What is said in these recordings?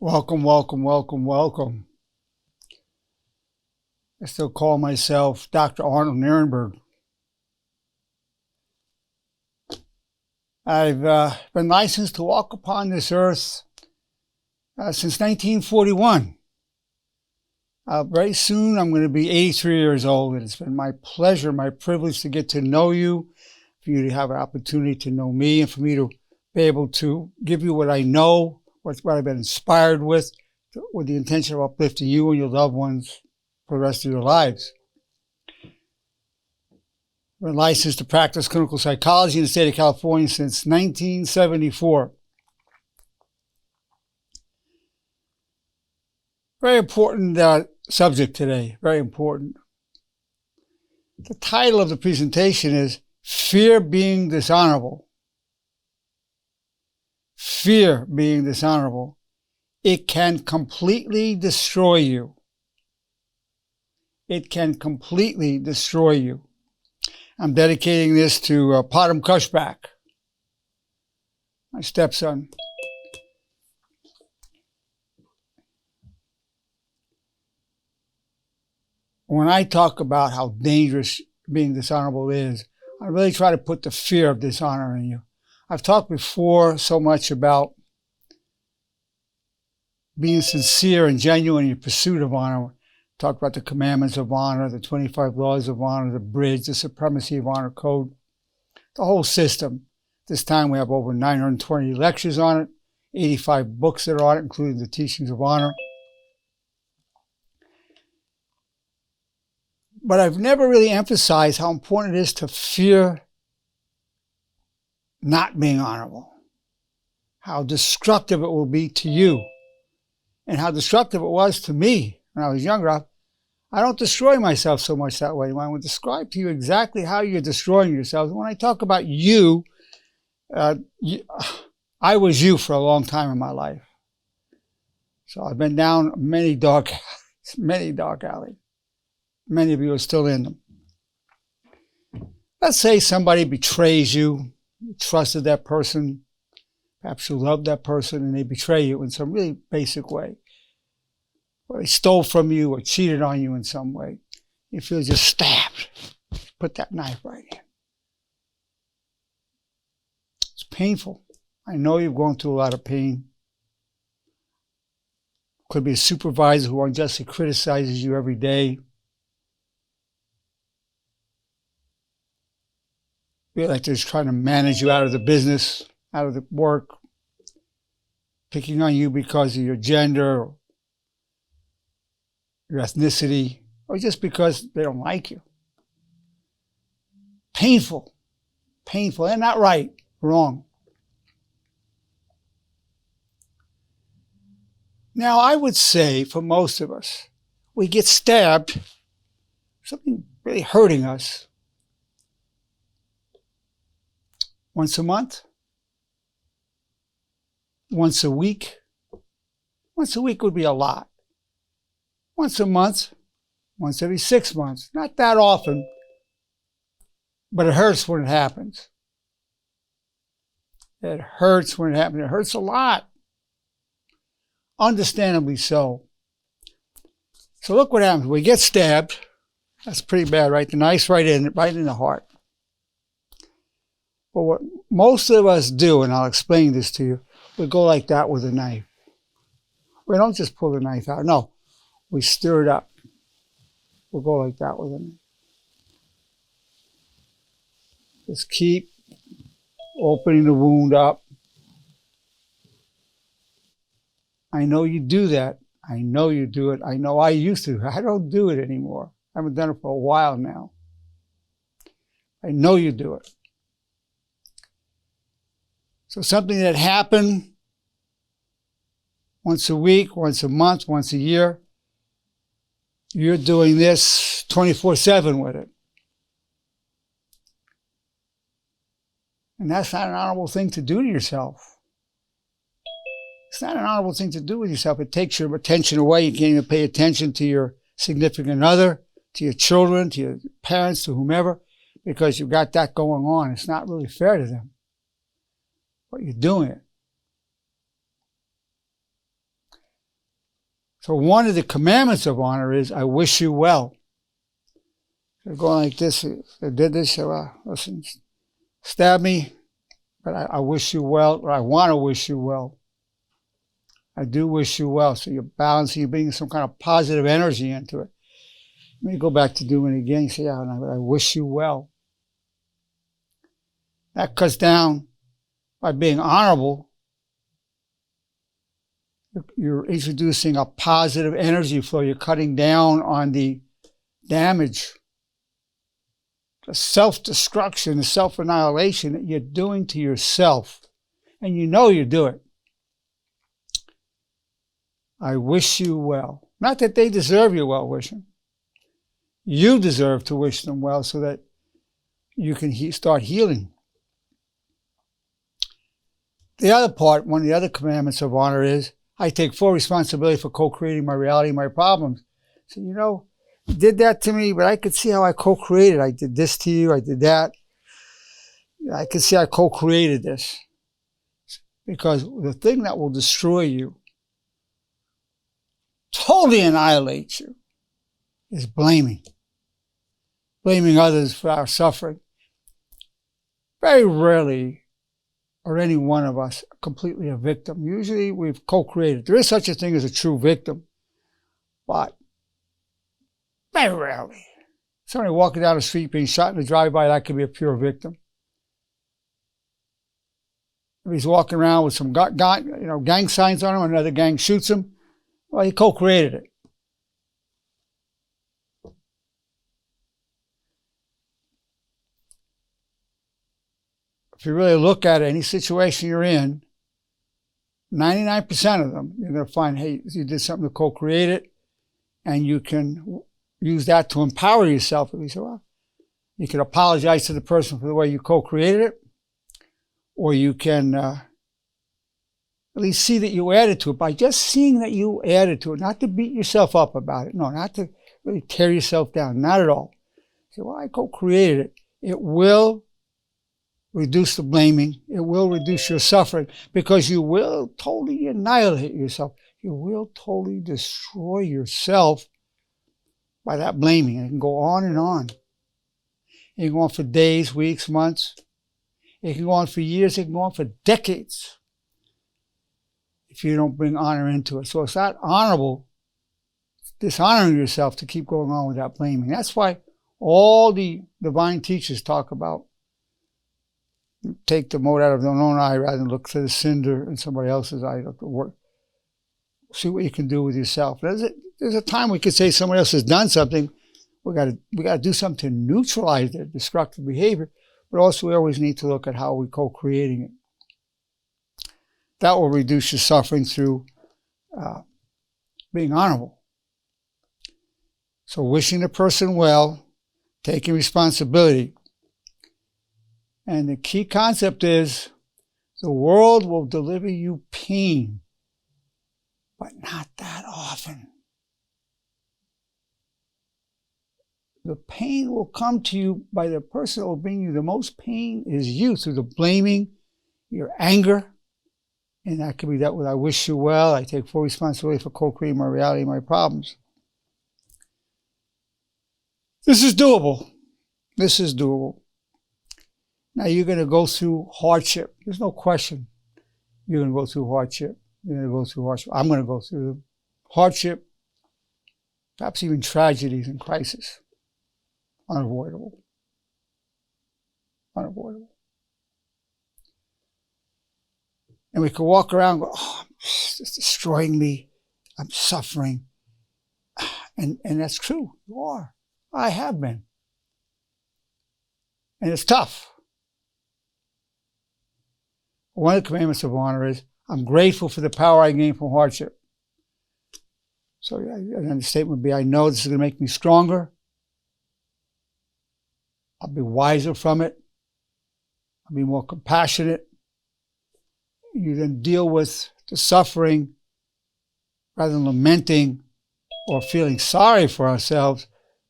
Welcome, welcome, welcome, welcome. I still call myself Dr. Arnold Nerenberg. I've been licensed to walk upon this earth since 1941. Very soon I'm going to be 83 years old, and it's been my pleasure, my privilege to get to know you, for you to have an opportunity to know me, and for me to be able to give you what I know, what I've been inspired with the intention of uplifting you and your loved ones for the rest of your lives. I've been licensed to practice clinical psychology in the state of California since 1974. Very important subject today, very important. The title of the presentation is Fear Being Dishonorable. Fear being dishonorable. It can completely destroy you. It can completely destroy you. I'm dedicating this to Padam Kushback, my stepson. When I talk about how dangerous being dishonorable is, I really try to put the fear of dishonor in you. I've talked before so much about being sincere and genuine in your pursuit of honor. Talked about the commandments of honor, the 25 laws of honor, the bridge, the supremacy of honor code, the whole system. This time we have over 920 lectures on it, 85 books that are on it, including the teachings of honor. But I've never really emphasized how important it is to fear not being honorable, how destructive it will be to you, and how destructive it was to me when I was younger. I don't destroy myself so much that way. I will describe to you exactly how you're destroying yourself. When I talk about you, I was you for a long time in my life. So I've been down many dark alleys. Many of you are still in them. Let's say somebody betrays you. You trusted that person. Perhaps you loved that person, and they betray you in some really basic way. Or they stole from you or cheated on you in some way. You feel just stabbed. Put that knife right in. It's painful. I know you've gone through a lot of pain. Could be a supervisor who unjustly criticizes you every day. Feel like they're just trying to manage you out of the business, out of the work, picking on you because of your gender, or your ethnicity, or just because they don't like you. Painful. Painful. And not right. Wrong. Now, I would say for most of us, we get stabbed, something really hurting us, once a month, once a week. Once a week would be a lot. Once a month, once every 6 months. Not that often, but it hurts when it happens. It hurts when it happens. It hurts a lot. Understandably so. So look what happens. We get stabbed. That's pretty bad, right? The knife's right in the heart. But what most of us do, and I'll explain this to you, we go like that with a knife. We don't just pull the knife out. No, we stir it up. We'll go like that with a knife. Just keep opening the wound up. I know you do that. I know you do it. I know I used to. I don't do it anymore. I haven't done it for a while now. I know you do it. So something that happened once a week, once a month, once a year, you're doing this 24/7 with it. And that's not an honorable thing to do to yourself. It's not an honorable thing to do with yourself. It takes your attention away. You can't even pay attention to your significant other, to your children, to your parents, to whomever, because you've got that going on. It's not really fair to them. But you're doing it. So one of the commandments of honor is, I wish you well. They're going like this. They did this. So, listen, stab me, but I wish you well, or I want to wish you well. I do wish you well. So you're balancing, you're bringing some kind of positive energy into it. Let me go back to doing it again. You say, yeah, I wish you well. That cuts down by being honorable. You're introducing a positive energy flow. You're cutting down on the damage, the self-destruction, the self-annihilation that you're doing to yourself. And you know you do it. I wish you well. Not that they deserve your well wishing. You deserve to wish them well so that you can start healing. The other part, one of the other commandments of honor is, I take full responsibility for co-creating my reality and my problems. So, you did that to me, but I could see how I co-created. I did this to you, I did that. I could see I co-created this. Because the thing that will destroy you, totally annihilate you, is blaming. Blaming others for our suffering. Very rarely are any one of us completely a victim. Usually we've co-created. There is such a thing as a true victim, but very rarely. Somebody walking down the street being shot in a drive-by, that could be a pure victim. If he's walking around with some gang signs on him, another gang shoots him, well, he co-created it. If you really look at it, any situation you're in, 99% of them, you're going to find, hey, you did something to co-create it, and you can use that to empower yourself. And you say, well, you can apologize to the person for the way you co-created it, or you can at least see that you added to it by just seeing that you added to it, not to beat yourself up about it. No, not to really tear yourself down, not at all. Say, well, I co-created it. It will reduce the blaming. It will reduce your suffering because you will totally annihilate yourself. You will totally destroy yourself by that blaming. It can go on and on. It can go on for days, weeks, months. It can go on for years. It can go on for decades if you don't bring honor into it. So it's not honorable, it's dishonoring yourself to keep going on with that blaming. That's why all the divine teachers talk about take the mote out of their own eye rather than look for the cinder in somebody else's eye. Look at work. See what you can do with yourself. There's a time we could say somebody else has done something. We got to do something to neutralize their destructive behavior, but also we always need to look at how we're co-creating it. That will reduce your suffering through being honorable. So wishing the person well, taking responsibility. And the key concept is the world will deliver you pain, but not that often. The pain will come to you by the person that will bring you the most pain is you, through the blaming, your anger. And that could be that with I wish you well, I take full responsibility for co-creating my reality and my problems. This is doable. This is doable. Now you're going to go through hardship. There's no question. You're going to go through hardship. You're going to go through hardship. I'm going to go through hardship, perhaps even tragedies and crisis. Unavoidable. Unavoidable. And we could walk around and go, oh, it's destroying me. I'm suffering. And that's true. You are. I have been. And it's tough. One of the commandments of honor is, I'm grateful for the power I gain from hardship. So another statement would be, I know this is going to make me stronger. I'll be wiser from it. I'll be more compassionate. You then deal with the suffering rather than lamenting or feeling sorry for ourselves.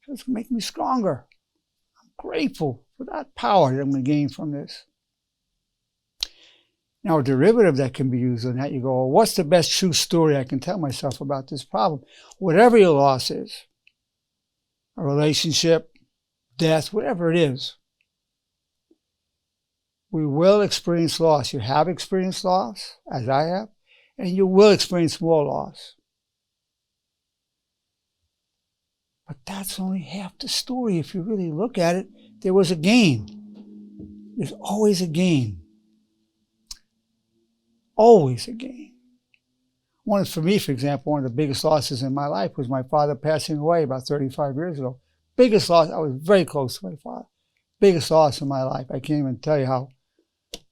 It's going to make me stronger. I'm grateful for that power that I'm going to gain from this. Now, a derivative that can be used on that, you go, well, what's the best true story I can tell myself about this problem? Whatever your loss is, a relationship, death, whatever it is, we will experience loss. You have experienced loss, as I have, and you will experience more loss. But that's only half the story. If you really look at it, there was a gain. There's always a gain. Always a gain. For me, for example, one of the biggest losses in my life was my father passing away about 35 years ago. Biggest loss. I was very close to my father. Biggest loss in my life. I can't even tell you how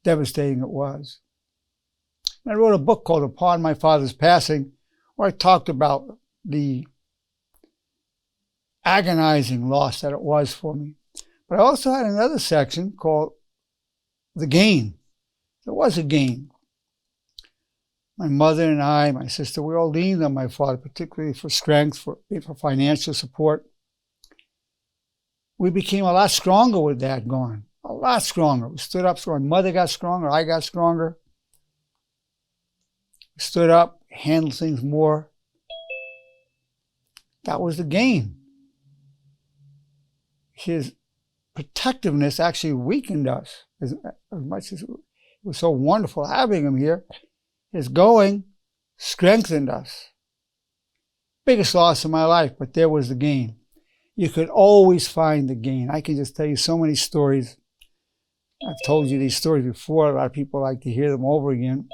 devastating it was. And I wrote a book called Upon My Father's Passing, where I talked about the agonizing loss that it was for me. But I also had another section called The Gain. There was a gain. My mother and I, my sister, we all leaned on my father, particularly for strength, for financial support. We became a lot stronger with Dad gone. A lot stronger. We stood up stronger. Mother got stronger. I got stronger. We stood up, handled things more. That was the gain. His protectiveness actually weakened us as much as it was so wonderful having him here. His going strengthened us. Biggest loss in my life, but there was the gain. You could always find the gain. I can just tell you so many stories. I've told you these stories before. A lot of people like to hear them over again.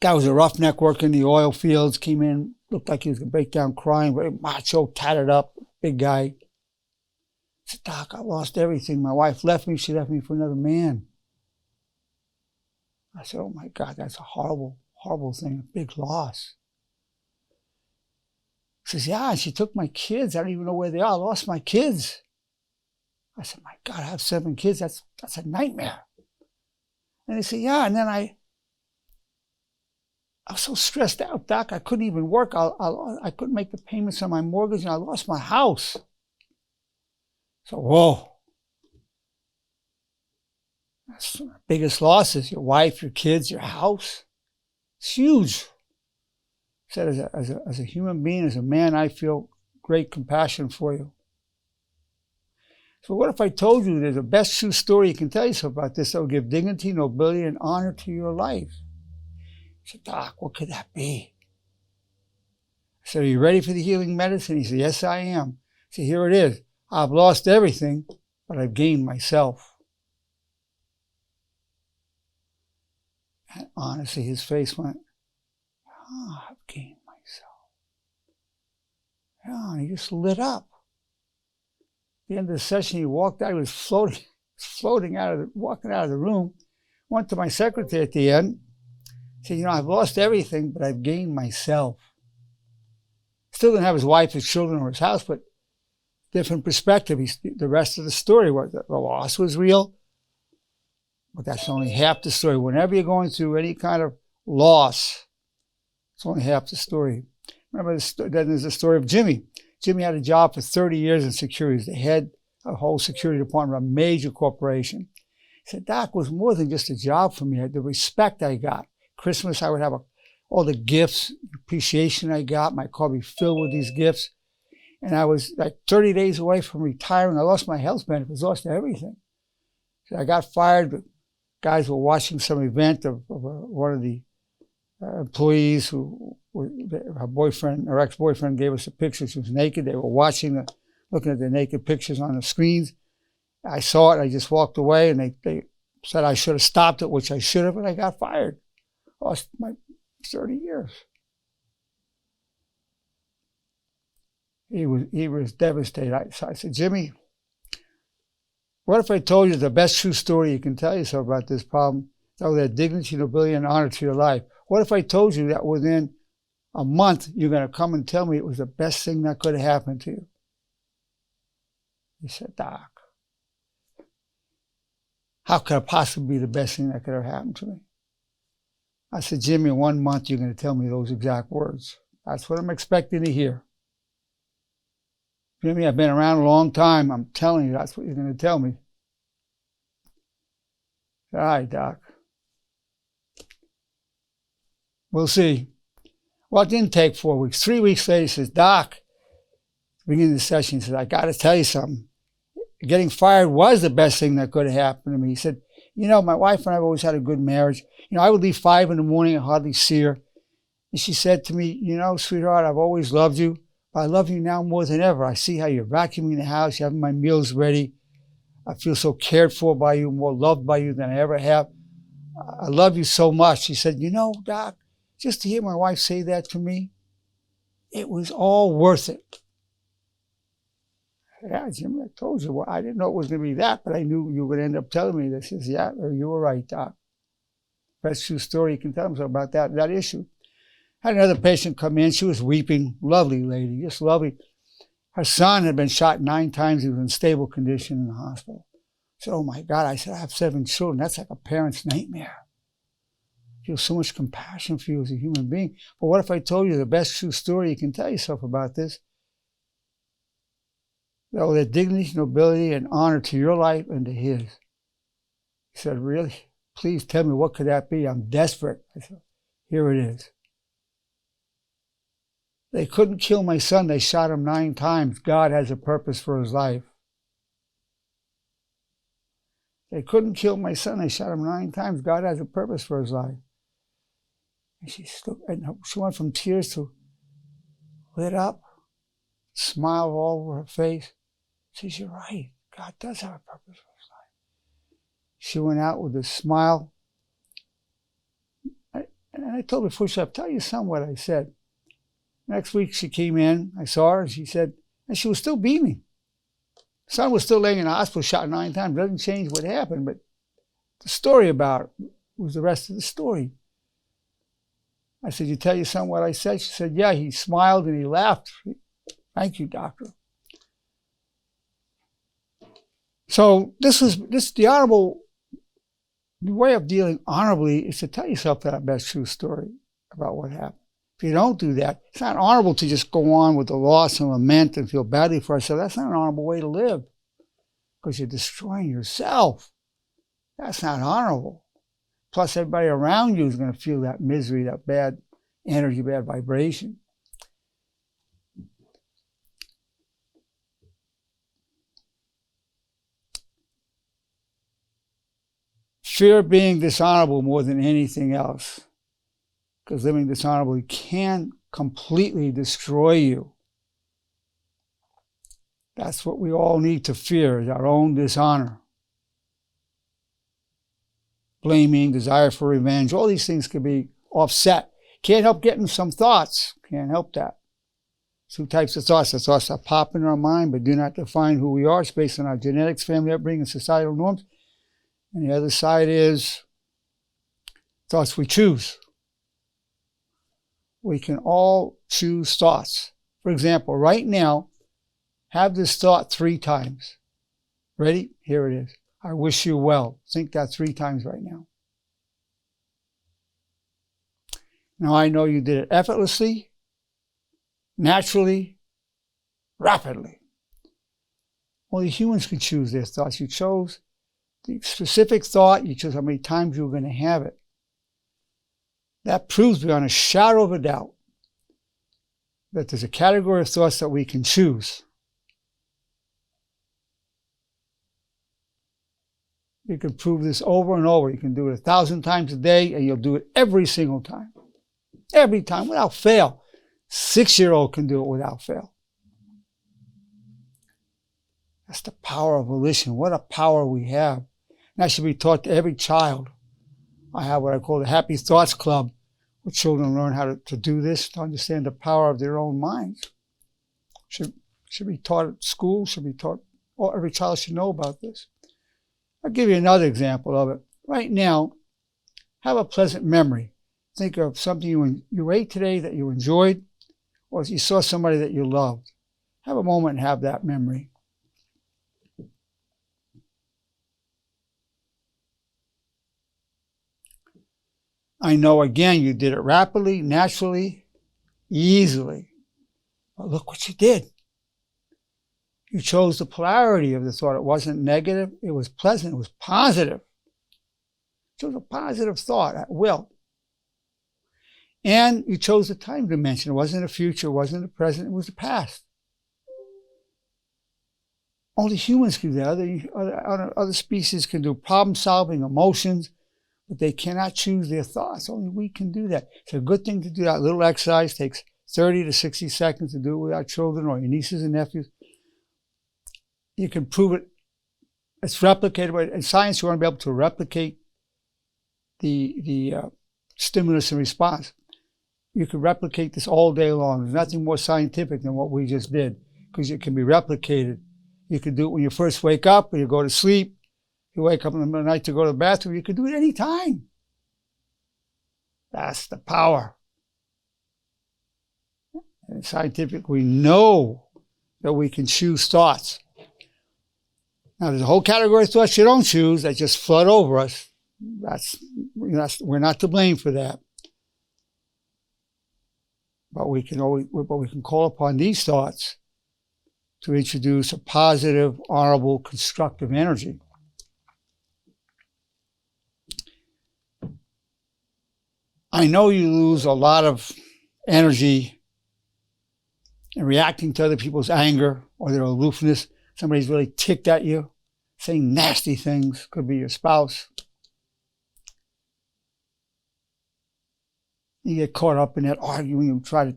Guy was a roughneck working in the oil fields, came in, looked like he was going to break down crying, very macho, tatted up, big guy. I said, Doc, I lost everything. My wife left me. She left me for another man. I said, oh my God, that's a horrible, horrible thing, a big loss. He says, yeah, and she took my kids. I don't even know where they are. I lost my kids. I said, my God, I have 7 kids. That's a nightmare. And he said, yeah, and then I was so stressed out, Doc, I couldn't even work. I couldn't make the payments on my mortgage, and I lost my house. So, whoa. That's the biggest losses, your wife, your kids, your house. It's huge. I said, as a human being, as a man, I feel great compassion for you. So what if I told you there's a best true story you can tell yourself about this that will give dignity, nobility, and honor to your life? He said, Doc, what could that be? I said, are you ready for the healing medicine? He said, yes, I am. I said, here it is. I've lost everything, but I've gained myself. And honestly, his face went, oh, I've gained myself. Yeah, and he just lit up. At the end of the session, he walked out. He was floating walking out of the room. Went to my secretary at the end. Said, you know, I've lost everything, but I've gained myself. Still didn't have his wife, his children, or his house, but different perspective. The rest of the story was that the loss was real, but that's only half the story. Whenever you're going through any kind of loss, it's only half the story. Remember, then there's the story of Jimmy. Jimmy had a job for 30 years in security. He was the head of a whole security department of a major corporation. He said, Doc, it was more than just a job for me. The respect I got. Christmas, I would have all the gifts, appreciation I got. My car would be filled with these gifts. And I was like 30 days away from retiring. I lost my health benefits, lost everything. So I got fired, but guys were watching some event of one of the employees who, her boyfriend, her ex-boyfriend gave us a picture. She was naked. They were watching, looking at the naked pictures on the screens. I saw it. I just walked away, and they said I should have stopped it, which I should have, and I got fired. Lost my 30 years. He was devastated. I said, Jimmy, what if I told you the best true story you can tell yourself about this problem that will add dignity, nobility, and honor to your life? What if I told you that within a month you're going to come and tell me it was the best thing that could have happened to you? He said, Doc, how could it possibly be the best thing that could have happened to me? I said, Jimmy, in 1 month you're going to tell me those exact words. That's what I'm expecting to hear. Jimmy, I've been around a long time. I'm telling you, that's what you're going to tell me. All right, Doc. We'll see. Well, it didn't take 4 weeks. 3 weeks later, he says, Doc, beginning of the session, he says, I got to tell you something. Getting fired was the best thing that could have happened to me. He said, you know, my wife and I have always had a good marriage. You know, I would leave 5 in the morning and hardly see her. And she said to me, you know, sweetheart, I've always loved you, but I love you now more than ever. I see how you're vacuuming the house, you're having my meals ready. I feel so cared for by you, more loved by you than I ever have. I love you so much. She said, you know, Doc, just to hear my wife say that to me, it was all worth it. Yeah, Jim, I told you. Well, I didn't know it was going to be that, but I knew you would end up telling me this. He says, yeah, you were right, Doc. Best true story you can tell him about that issue. I had another patient come in. She was weeping. Lovely lady, just lovely. Her son had been shot 9 times. He was in stable condition in the hospital. I said, oh, my God. I said, I have 7 children. That's like a parent's nightmare. I feel so much compassion for you as a human being. But what if I told you the best true story you can tell yourself about this? That will add dignity, nobility, and honor to your life and to his. He said, really? Please tell me, what could that be? I'm desperate. I said, here it is. They couldn't kill my son. They shot him 9 times. God has a purpose for his life. They couldn't kill my son. They shot him 9 times. God has a purpose for his life. And she went from tears to lit up, smile all over her face. She says, you're right. God does have a purpose for his life. She went out with a smile. And I told her before she left, tell your son what I said. Next week she came in, I saw her, and she said, and she was still beaming. Son was still laying in the hospital, shot 9 times. Doesn't change what happened, but the story about it was the rest of the story. I said, you tell your son what I said? She said, yeah, he smiled and he laughed. Thank you, doctor. So the honorable way of dealing honorably is to tell yourself that best true story about what happened. If you don't do that, it's not honorable to just go on with the loss and lament and feel badly for yourself. That's not an honorable way to live, because you're destroying yourself. That's not honorable. Plus, everybody around you is going to feel that misery, that bad energy, bad vibration. Fear being dishonorable more than anything else, because living dishonorably can completely destroy you. That's what we all need to fear, is our own dishonor. Blaming, desire for revenge, all these things can be offset. Can't help getting some thoughts. Can't help that. 2 types of thoughts. The thoughts that pop in our mind but do not define who we are. It's based on our genetics, family upbringing, and societal norms. And the other side is thoughts we choose. We can all choose thoughts. For example, right now, have this thought 3 times. Ready? Here it is. I wish you well. Think that 3 times right now. Now I know you did it effortlessly, naturally, rapidly. Only humans can choose their thoughts. You chose the specific thought. You chose how many times you were going to have it. That proves beyond a shadow of a doubt that there's a category of thoughts that we can choose. You can prove this over and over. You can do it 1,000 times a day, and you'll do it every single time. Every time, without fail. 6-year-old can do it without fail. That's the power of volition. What a power we have. And that should be taught to every child. I have what I call the Happy Thoughts Club, where children learn how to do this, to understand the power of their own minds. Should be taught at school, should be taught, or every child should know about this. I'll give you another example of it. Right now, have a pleasant memory. Think of something you ate today that you enjoyed, or you saw somebody that you loved. Have a moment and have that memory. I know, again, you did it rapidly, naturally, easily. But look what you did. You chose the polarity of the thought. It wasn't negative. It was pleasant. It was positive. You chose a positive thought at will. And you chose the time dimension. It wasn't the future, it wasn't the present, it was the past. Only humans can do that. Other species can do problem solving, emotions, but they cannot choose their thoughts. Only we can do that. It's a good thing to do that. Little exercise takes 30 to 60 seconds to do it with our children or your nieces and nephews. You can prove it. It's replicatable. In science, you want to be able to replicate the stimulus and response. You can replicate this all day long. There's nothing more scientific than what we just did, because it can be replicated. You can do it when you first wake up, or you go to sleep. You wake up in the middle of the night to go to the bathroom. You can do it any time. That's the power. And scientifically, we know that we can choose thoughts. Now, there's a whole category of thoughts you don't choose that just flood over us. We're not to blame for that. But we can call upon these thoughts to introduce a positive, honorable, constructive energy. I know you lose a lot of energy in reacting to other people's anger or their aloofness. Somebody's really ticked at you, saying nasty things. Could be your spouse. You get caught up in that arguing. You try to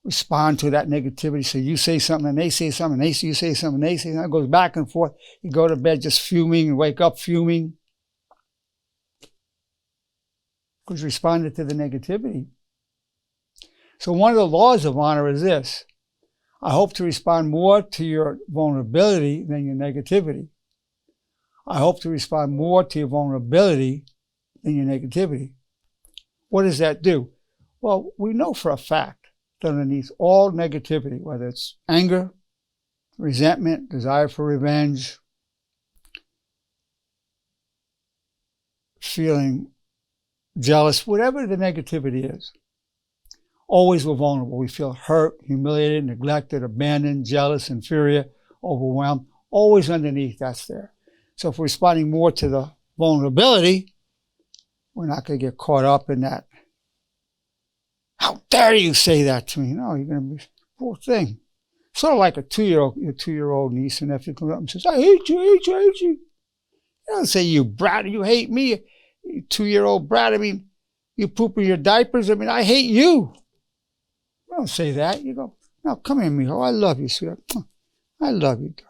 respond to that negativity. So you say something and they say something, and you say something and they say something. It goes back and forth. You go to bed just fuming and wake up fuming, because you responded to the negativity. So one of the laws of honor is this: I hope to respond more to your vulnerability than your negativity. I hope to respond more to your vulnerability than your negativity. What does that do? Well, we know for a fact that underneath all negativity, whether it's anger, resentment, desire for revenge, feeling jealous, whatever the negativity is, always we're vulnerable. We feel hurt, humiliated, neglected, abandoned, jealous, inferior, overwhelmed. Always underneath that's there. So if we're responding more to the vulnerability, we're not going to get caught up in that. How dare you say that to me? No, you're going to be poor thing. Sort of like your two-year-old niece and nephew comes up and says, I hate you, hate you, hate you. You don't say, you brat, you hate me, you two-year-old brat. I mean, you poop in your diapers. I mean, I hate you. You don't say that. You go, no, come here, mijo. I love you, sweetheart. I love you, darling.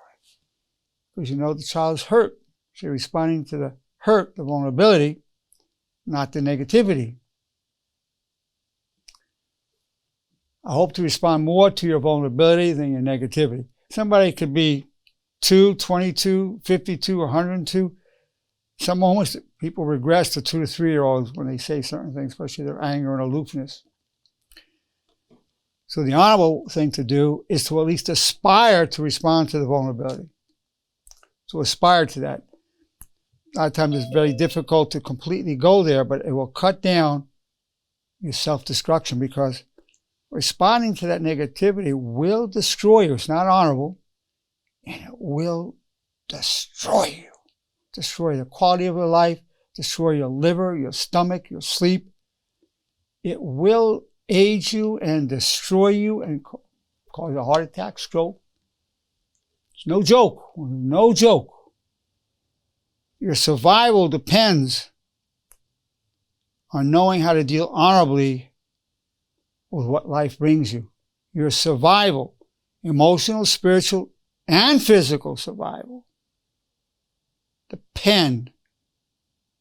Because you know the child's hurt. So you're responding to the hurt, the vulnerability, not the negativity. I hope to respond more to your vulnerability than your negativity. Somebody could be 2, 22, 52, 102. Some moments people regress to 2 to 3-year-olds when they say certain things, especially their anger and aloofness. So the honorable thing to do is to at least aspire to respond to the vulnerability. To aspire to that. A lot of times it's very difficult to completely go there, but it will cut down your self-destruction, because responding to that negativity will destroy you. It's not honorable, and it will destroy you. Destroy the quality of your life, destroy your liver, your stomach, your sleep. It will age you and destroy you and cause a heart attack, stroke. It's no joke, no joke. Your survival depends on knowing how to deal honorably with what life brings you. Your survival, emotional, spiritual, and physical survival, depend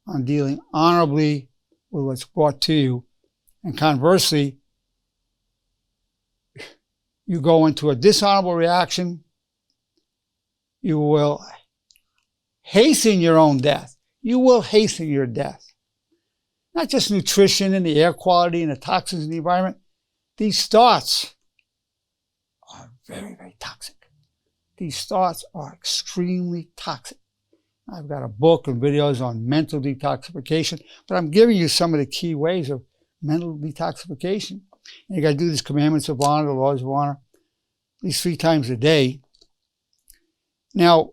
on dealing honorably with what's brought to you. And conversely, you go into a dishonorable reaction, you will hasten your own death. You will hasten your death. Not just nutrition and the air quality and the toxins in the environment. These thoughts are very, very toxic. These thoughts are extremely toxic. I've got a book and videos on mental detoxification, but I'm giving you some of the key ways of mental detoxification. And you got to do these commandments of honor, the laws of honor, at least 3 times a day. Now,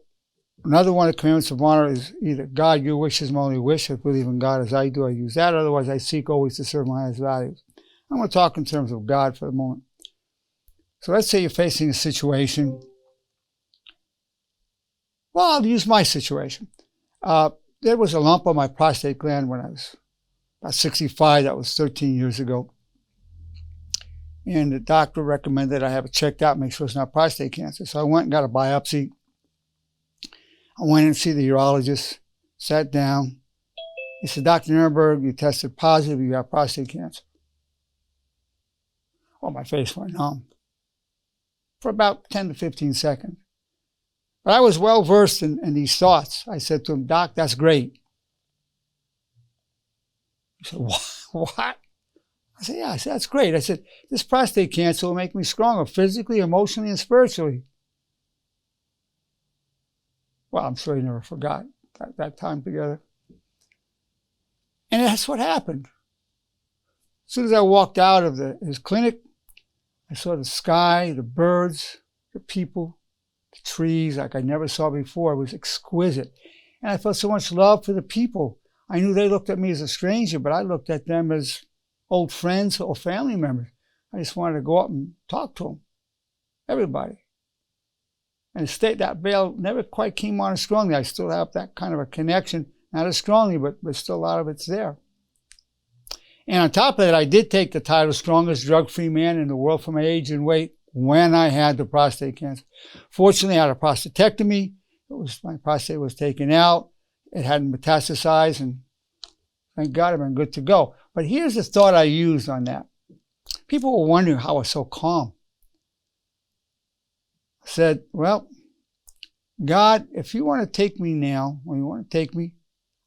another one of the commandments of honor is either God, your wish is my only wish. I believe in God as I do. I use that. Otherwise, I seek always to serve my highest values. I'm going to talk in terms of God for the moment. So let's say you're facing a situation. Well, I'll use my situation. There was a lump on my prostate gland when I was about 65. That was 13 years ago. And the doctor recommended I have it checked out, make sure it's not prostate cancer. So I went and got a biopsy. I went in to see the urologist, sat down. He said, Dr. Nerenberg, you tested positive, you got prostate cancer. Oh, my face went numb for about 10 to 15 seconds. But I was well versed in these thoughts. I said to him, Doc, that's great. He said, what? I said, yeah. I said, that's great. I said, this prostate cancer will make me stronger physically, emotionally, and spiritually. Well, I'm sure he never forgot that time together. And that's what happened. As soon as I walked out of his clinic, I saw the sky, the birds, the people, the trees like I never saw before. It was exquisite. And I felt so much love for the people. I knew they looked at me as a stranger, but I looked at them as old friends or family members. I just wanted to go up and talk to them, everybody. And that veil never quite came on as strongly. I still have that kind of a connection, not as strongly, but still a lot of it's there. And on top of that, I did take the title strongest drug-free man in the world for my age and weight when I had the prostate cancer. Fortunately, I had a prostatectomy. My prostate was taken out. It hadn't metastasized, and thank God I've been good to go. But here's the thought I used on that. People were wondering how I was so calm. I said, well, God, if you want to take me now, or you want to take me,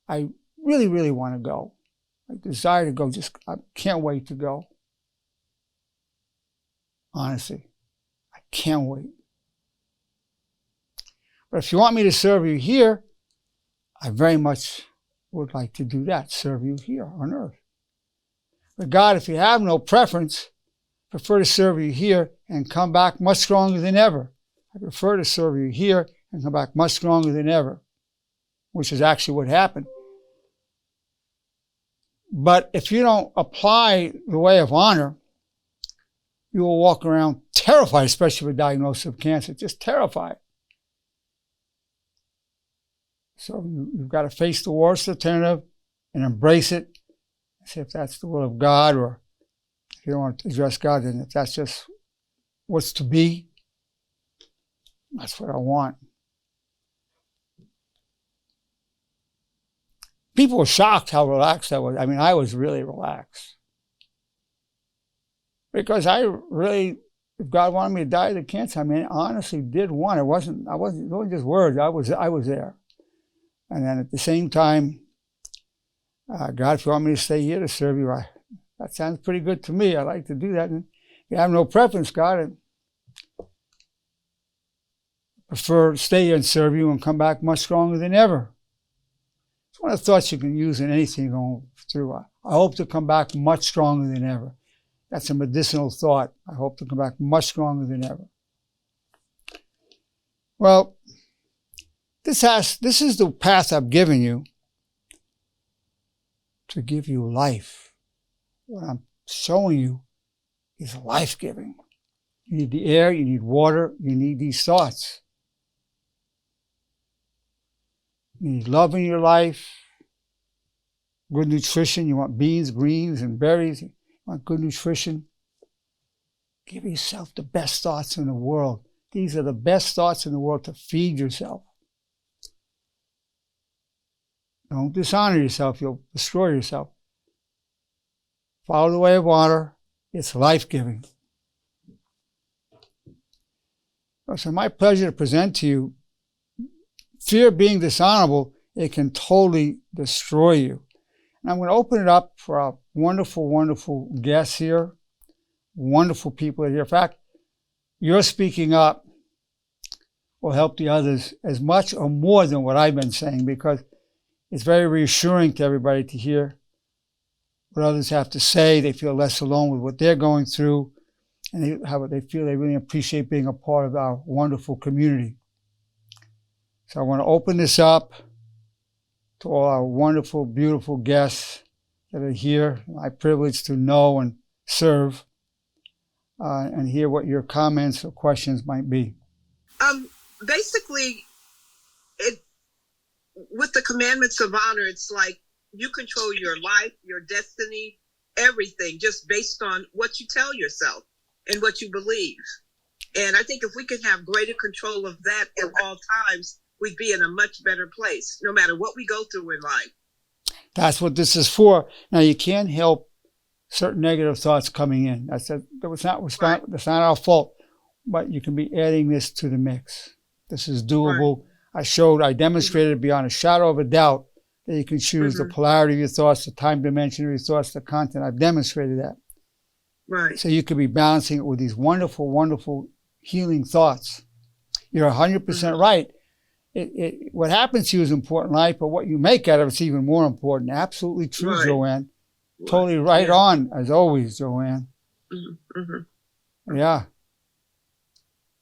I really, really want to go. I desire to go. I can't wait to go. Honestly, I can't wait. But if you want me to serve you here, I very much would like to do that, serve you here on earth. But God, if you have no preference, I prefer to serve you here and come back much stronger than ever. I prefer to serve you here and come back much stronger than ever, which is actually what happened. But if you don't apply the way of honor, you will walk around terrified, especially with a diagnosis of cancer, just terrified. So you've got to face the worst alternative and embrace it. See if that's the will of God, or if you don't want to address God, then if that's just what's to be, that's what I want. People were shocked how relaxed I was. I mean, I was really relaxed. Because I really, if God wanted me to die of the cancer, I mean, I honestly did want it. It wasn't just words. I was there. And then at the same time, God, if you want me to stay here to serve you, that sounds pretty good to me. I like to do that. And you have no preference, God. I prefer to stay here and serve you and come back much stronger than ever. It's one of the thoughts you can use in anything going through. I hope to come back much stronger than ever. That's a medicinal thought. I hope to come back much stronger than ever. Well, this is the path I've given you to give you life. What I'm showing you is life-giving. You need the air, you need water, you need these thoughts. You need love in your life, good nutrition. You want beans, greens, and berries. You want good nutrition. Give yourself the best thoughts in the world. These are the best thoughts in the world to feed yourself. Don't dishonor yourself. You'll destroy yourself. Follow the way of honor. It's life-giving. So my pleasure to present to you, fear of being dishonorable, it can totally destroy you. And I'm going to open it up for our wonderful, wonderful guests here, wonderful people here. In fact, your speaking up will help the others as much or more than what I've been saying, because it's very reassuring to everybody to hear what others have to say. They feel less alone with what they're going through, and they feel they really appreciate being a part of our wonderful community. So I want to open this up to all our wonderful, beautiful guests that are here. My privilege to know and serve, and hear what your comments or questions might be. Basically, with the commandments of honor, it's like you control your life, your destiny, everything, just based on what you tell yourself and what you believe. And I think if we could have greater control of that at all times, we'd be in a much better place, no matter what we go through in life. That's what this is for. Now, you can't help certain negative thoughts coming in. That's not our fault, but you can be adding this to the mix. This is doable. Right. I demonstrated beyond a shadow of a doubt that you can choose the polarity of your thoughts, the time dimension of your thoughts, the content. I've demonstrated that. Right. So you could be balancing it with these wonderful, wonderful healing thoughts. You're 100% right. What happens to you is important in life, but what you make out of it's even more important. Absolutely true, right. Joanne. Right. Totally right on, as always, Joanne. Yeah.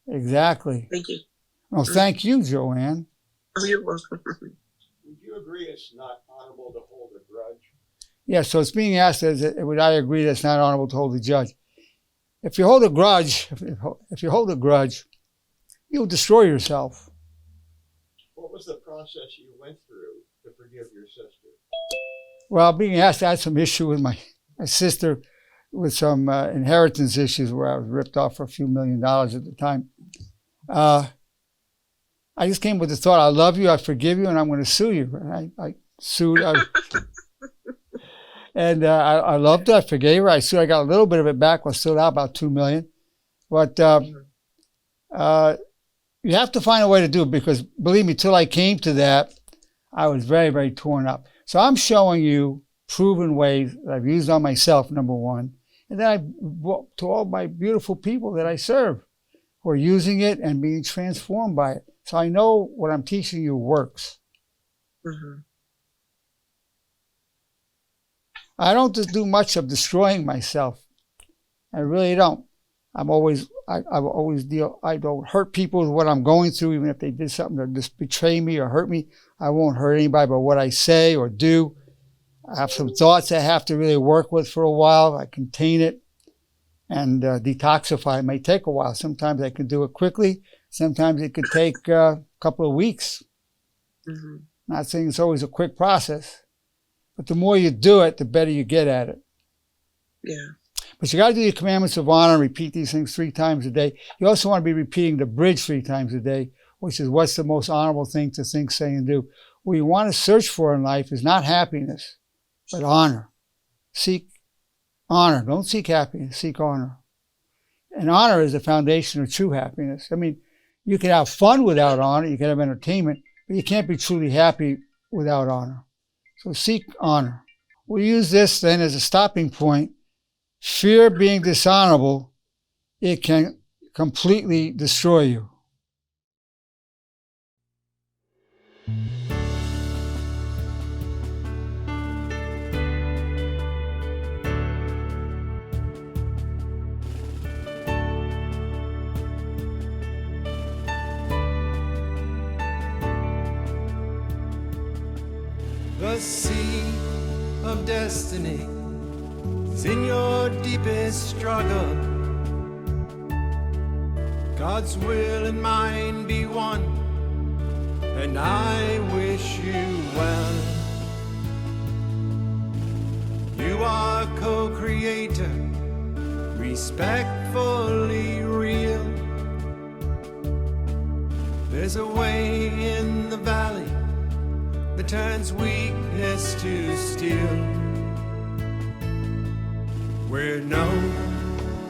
Exactly. Thank you. Well, thank you, Joanne. Oh, you're welcome. Would you agree it's not honorable to hold a grudge? Yeah, so it's being asked, would I agree that it's not honorable to hold a grudge? If you hold a grudge, you'll destroy yourself. What was the process you went through to forgive your sister? Well, being asked, I had some issue with my sister with some inheritance issues where I was ripped off for a few $1 million at the time. I just came with the thought, I love you, I forgive you, and I'm going to sue you. And I sued. And I loved her, I forgave her. I sued, I got a little bit of it back, was still out about $2 million. But you have to find a way to do it because, believe me, till I came to that, I was very, very torn up. So I'm showing you proven ways that I've used on myself, number one, and then I've brought to all my beautiful people that I serve who are using it and being transformed by it. So I know what I'm teaching you works. I don't just do much of destroying myself. I really don't. I don't hurt people with what I'm going through, even if they did something to just betray me or hurt me. I won't hurt anybody by what I say or do. I have some thoughts I have to really work with for a while. I contain it and detoxify. It may take a while. Sometimes I can do it quickly. Sometimes it could take a couple of weeks. Not saying it's always a quick process, but the more you do it, the better you get at it. Yeah. But you got to do your commandments of honor and repeat these things 3 times a day. You also want to be repeating the bridge 3 times a day, which is what's the most honorable thing to think, say, and do. What you want to search for in life is not happiness, but honor. Seek honor. Don't seek happiness. Seek honor. And honor is the foundation of true happiness. I mean, you can have fun without honor. You can have entertainment, but you can't be truly happy without honor. So seek honor. We'll use this then as a stopping point. Fear being dishonorable, it can completely destroy you. The sea of destiny is in your deepest struggle. God's will and mine be one, and I wish you well. You are co-creator, respectfully real. There's a way in the valley that turns weakness to steel. We're known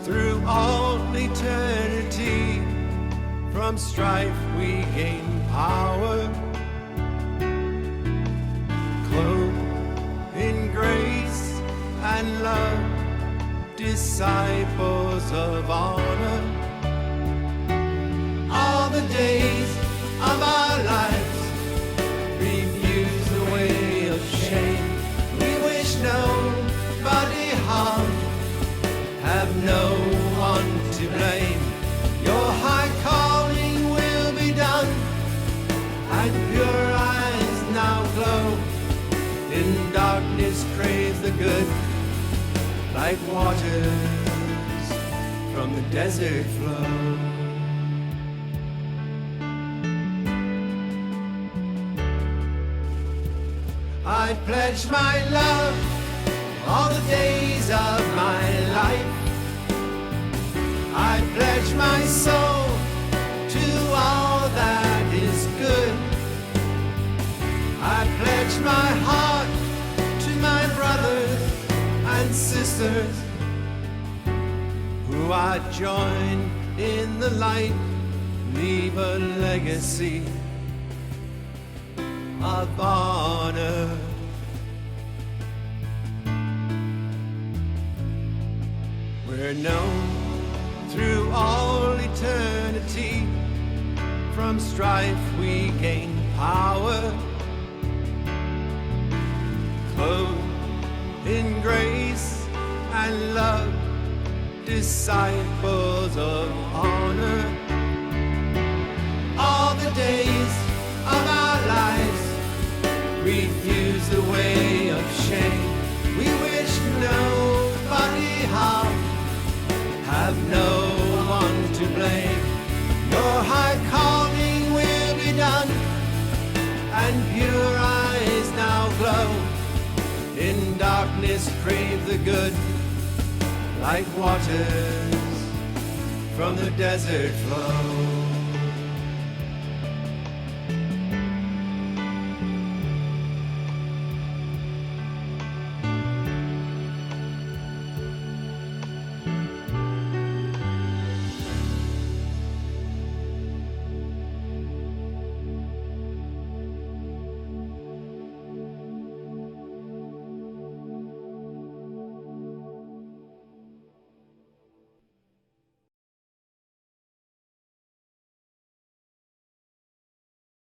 through all eternity. From strife we gain power, clothed in grace and love, disciples of honor. All the days of our lives refuse the way of shame. We wish nobody harm, have no one to blame. Your high calling will be done, and pure eyes now glow. In darkness praise the good, like waters from the desert flow. I pledge my love all the days of my life. I pledge my soul to all that is good. I pledge my heart to my brothers and sisters who I join in the light, leave a legacy of honor. We're known through all eternity. From strife we gain power, clothed in grace and love, disciples of honor. All the days of our lives refuse the way of shame. We wish nobody harm, have no one to blame. Your high calling will be done, and pure eyes now glow. In darkness crave the good, like waters from the desert flow.